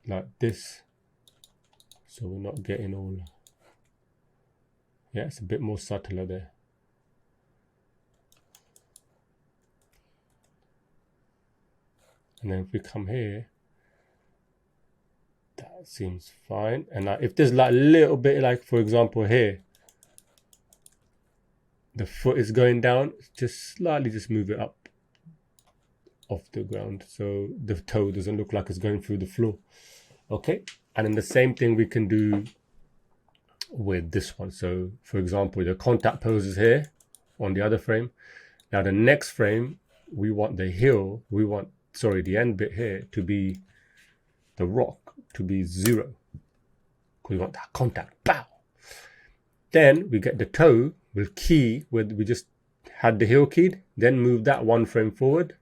like this, so we're not getting all, yeah, it's a bit more subtler there. And then if we come here, that seems fine. And if there's like a little bit, like for example here, the foot is going down, just slightly just move it up off the ground so the toe doesn't look like it's going through the floor. Okay, and then the same thing we can do with this one. So for example, the contact pose is here on the other frame. Now the next frame, we want the heel, the end bit here to be the rock to be 0, because we want that contact. Bow. Then we get the toe with key, where we just had the heel keyed, then move that one frame forward.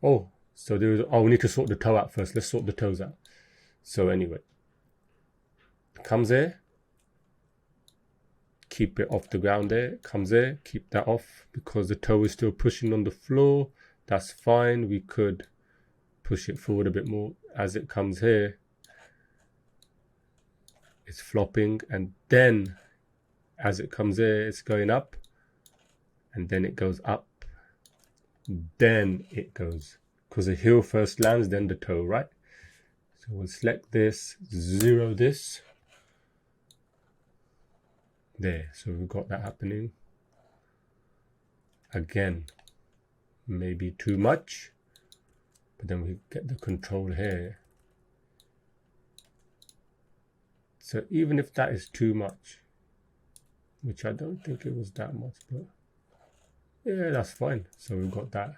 Oh, so we need to sort the toe out first. Let's sort the toes out. So anyway, comes here, keep it off the ground there, comes there, keep that off because the toe is still pushing on the floor. That's fine. We could push it forward a bit more. As it comes here, it's flopping, and then as it comes here, it's going up, and then it goes up, then it goes, because the heel first lands, then the toe, right? So we'll select this, 0 this, there. So we've got that happening. Again, maybe too much, but then we get the control here. So even if that is too much, which I don't think it was that much, but yeah, that's fine. So we've got that.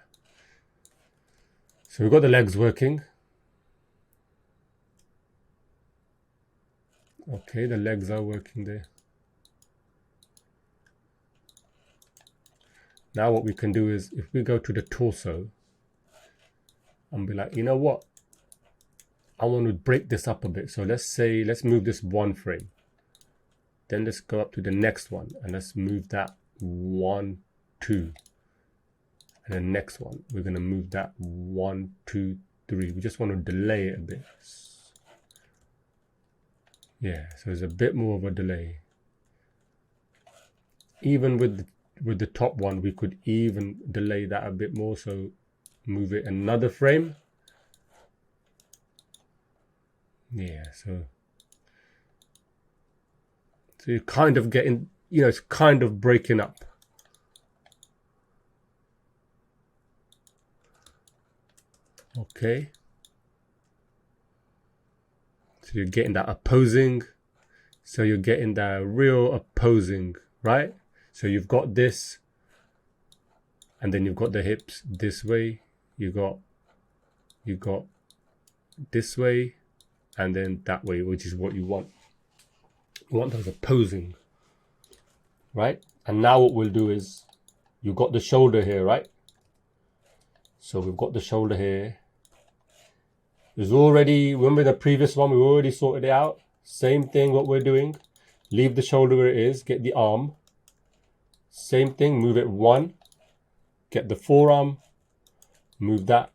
So we've got the legs working. Okay, the legs are working there. Now what we can do is, if we go to the torso and be like, you know what? I want to break this up a bit. So let's move this one frame. Then let's go up to the next one and let's move that 1, 2. And the next one, we're going to move that 1, 2, 3. We just want to delay it a bit. Yeah, so there's a bit more of a delay. Even with the top one, we could even delay that a bit more. So move it another frame. Yeah, so you're kind of getting, it's kind of breaking up. Okay. So you're getting that opposing. So you're getting that real opposing, right? So you've got this, and then you've got the hips this way. You got this way, and then that way, which is what you want. You want those opposing, right? And now what we'll do is, you've got the shoulder here, right? So we've got the shoulder here. There's already, remember the previous one, we already sorted it out. Same thing, what we're doing. Leave the shoulder where it is, get the arm. Same thing, move it 1. Get the forearm, move that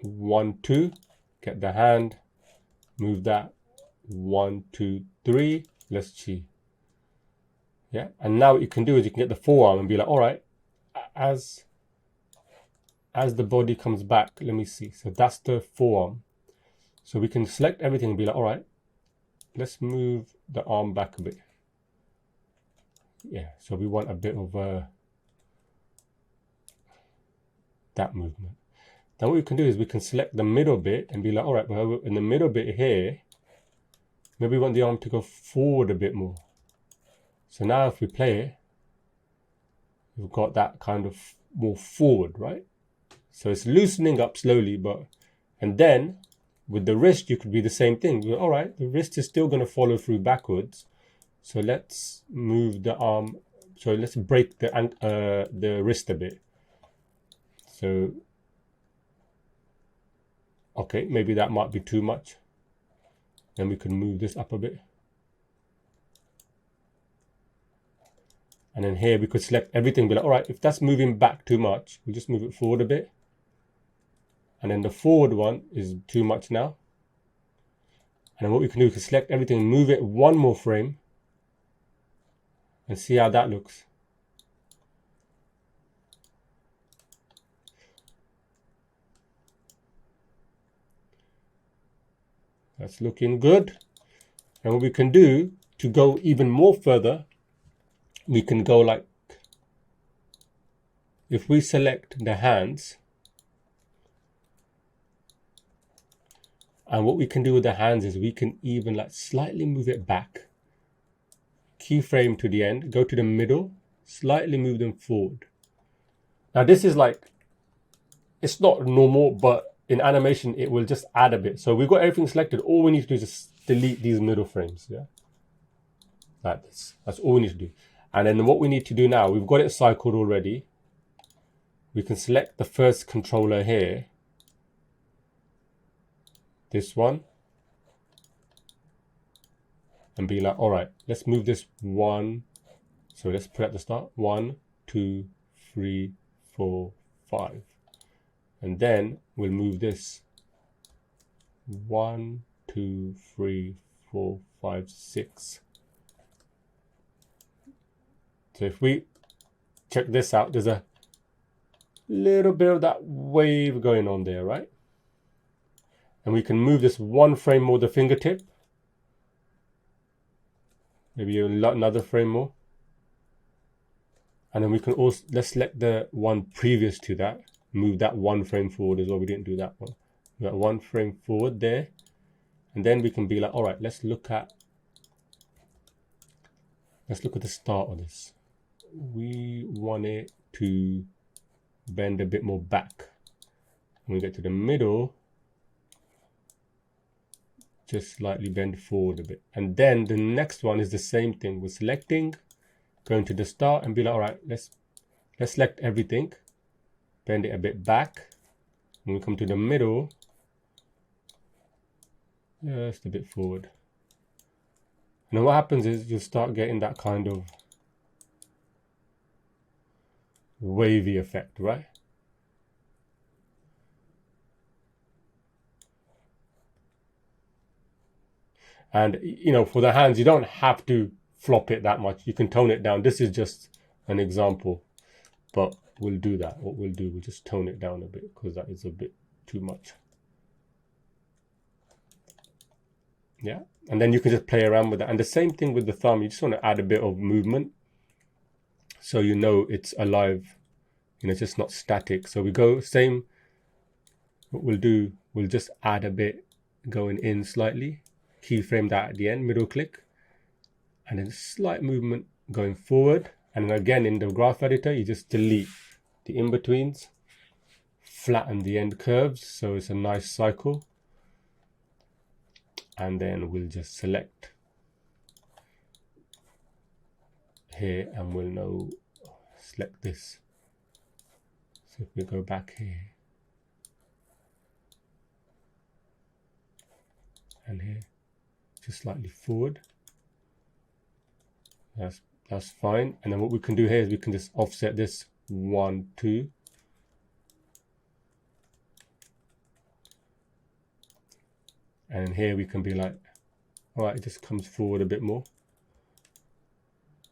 1, 2. Get the hand, move that 1, 2, 3. Let's see. Yeah, and now what you can do is you can get the forearm and be like, all right, as the body comes back, let me see. So that's the forearm. So we can select everything and be like, all right, let's move the arm back a bit. Yeah, so we want a bit of that movement. Then what we can do is we can select the middle bit and be like, all right, well, in the middle bit here, maybe we want the arm to go forward a bit more. So now if we play it, we've got that kind of more forward, right? So it's loosening up slowly, and then with the wrist, you could be the same thing. All right, the wrist is still going to follow through backwards. So let's move the arm. So let's break the wrist a bit. So, okay, maybe that might be too much. Then we can move this up a bit. And then here we could select everything, be like, all right, if that's moving back too much, we'll just move it forward a bit. and then the forward one is too much now. And then what we can do is select everything, move it one more frame, and see how that looks. That's looking good. And what we can do to go even more further, we can go like, if we select the hands, and what we can do with the hands is we can even like slightly move it back, keyframe to the end, go to the middle, slightly move them forward. Now this is like, it's not normal, but in animation it will just add a bit. So we've got everything selected. All we need to do is just delete these middle frames, yeah, like this. That's all we need to do. And then what we need to do now, we've got it cycled already. We can select the first controller here, this one, and be like, all right, let's move this one. So let's put at the start, 1, 2, 3, 4, 5. And then we'll move this 1, 2, 3, 4, 5, 6. So if we check this out, there's a little bit of that wave going on there, right? And we can move this one frame more, the fingertip. Maybe another frame more. And then we can also, let's select the one previous to that. Move that one frame forward as well. We didn't do that one. We got one frame forward there. And then we can be like, all right, let's look at the start of this. We want it to bend a bit more back. When we get to the middle, just slightly bend forward a bit. And then the next one is the same thing. We're selecting, going to the start and be like, all right, let's select everything, bend it a bit back. When we come to the middle, just a bit forward. And then what happens is you'll start getting that kind of wavy effect, right? And you know, for the hands, you don't have to flop it that much. You can tone it down. This is just an example, but we'll do that. What we'll do, we'll just tone it down a bit because that is a bit too much. Yeah, and then you can just play around with that. And the same thing with the thumb. You just want to add a bit of movement so you know it's alive. You know, it's just not static. So we go same. What we'll do, we'll just add a bit going in slightly. Keyframe that at the end, middle click, and then slight movement going forward. And then again in the graph editor, you just delete the in-betweens, flatten the end curves so it's a nice cycle. And then we'll just select here and we'll know, select this. So if we go back here and here, just slightly forward, that's fine. And then what we can do here is we can just offset this 1, 2. And here we can be like, all right, it just comes forward a bit more.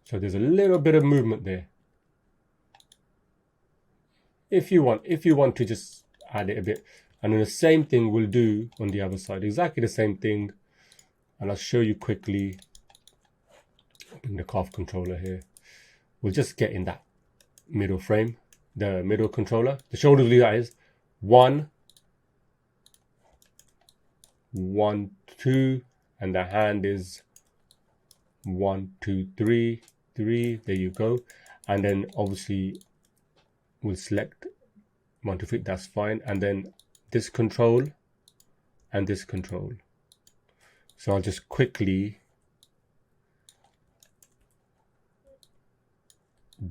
So there's a little bit of movement there. If you want to just add it a bit. And then the same thing we'll do on the other side, exactly the same thing. And I'll show you quickly. Bring the calf controller here. We'll just get in that middle frame, the middle controller. The shoulder lead is 1, 1, 2, and the hand is 1, 2, 3, 3. There you go. And then obviously we'll select 1, 2, 3. That's fine. And then this control and this control. So I'll just quickly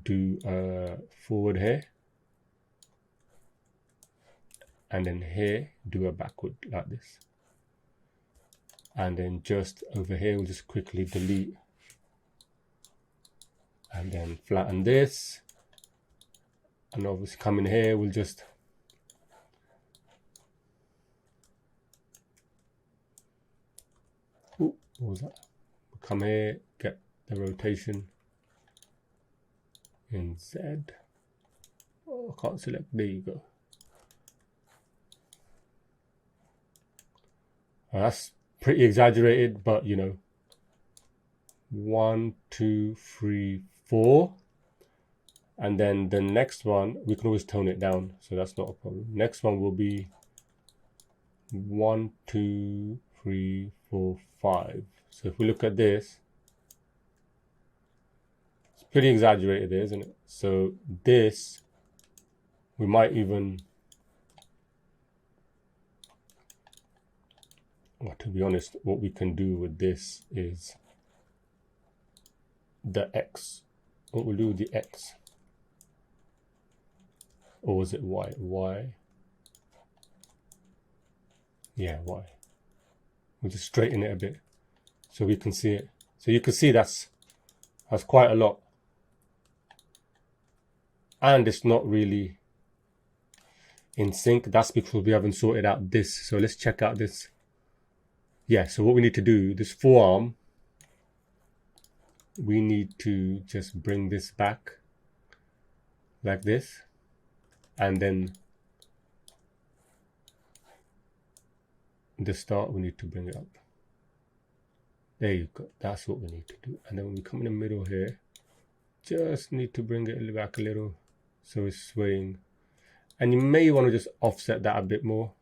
do forward here, and then here do a backward like this. And then just over here, we'll just quickly delete and then flatten this. And obviously come in here, we'll just what was that? Come here, get the rotation in Z. Oh, I can't select. There you go. That's pretty exaggerated, but you know, 1, 2, 3, 4. And then the next one, we can always tone it down, so that's not a problem. Next one will be 1, 2, 3, 4, 5. So if we look at this, it's pretty exaggerated there, isn't it? So this, we might even, well, to be honest, what we can do with this is the X. What we'll do with the X. Or was it Y? Y. Yeah, Y. We'll just straighten it a bit so we can see it. So you can see that's quite a lot. And it's not really in sync. That's because we haven't sorted out this. So let's check out this. Yeah, so what we need to do, this forearm, we need to just bring this back like this. And then the start, we need to bring it up. There you go. That's what we need to do. And then when we come in the middle here, just need to bring it back a little so it's swaying. And you may want to just offset that a bit more,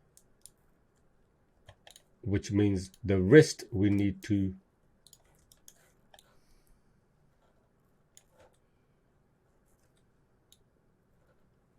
which means the wrist, we need to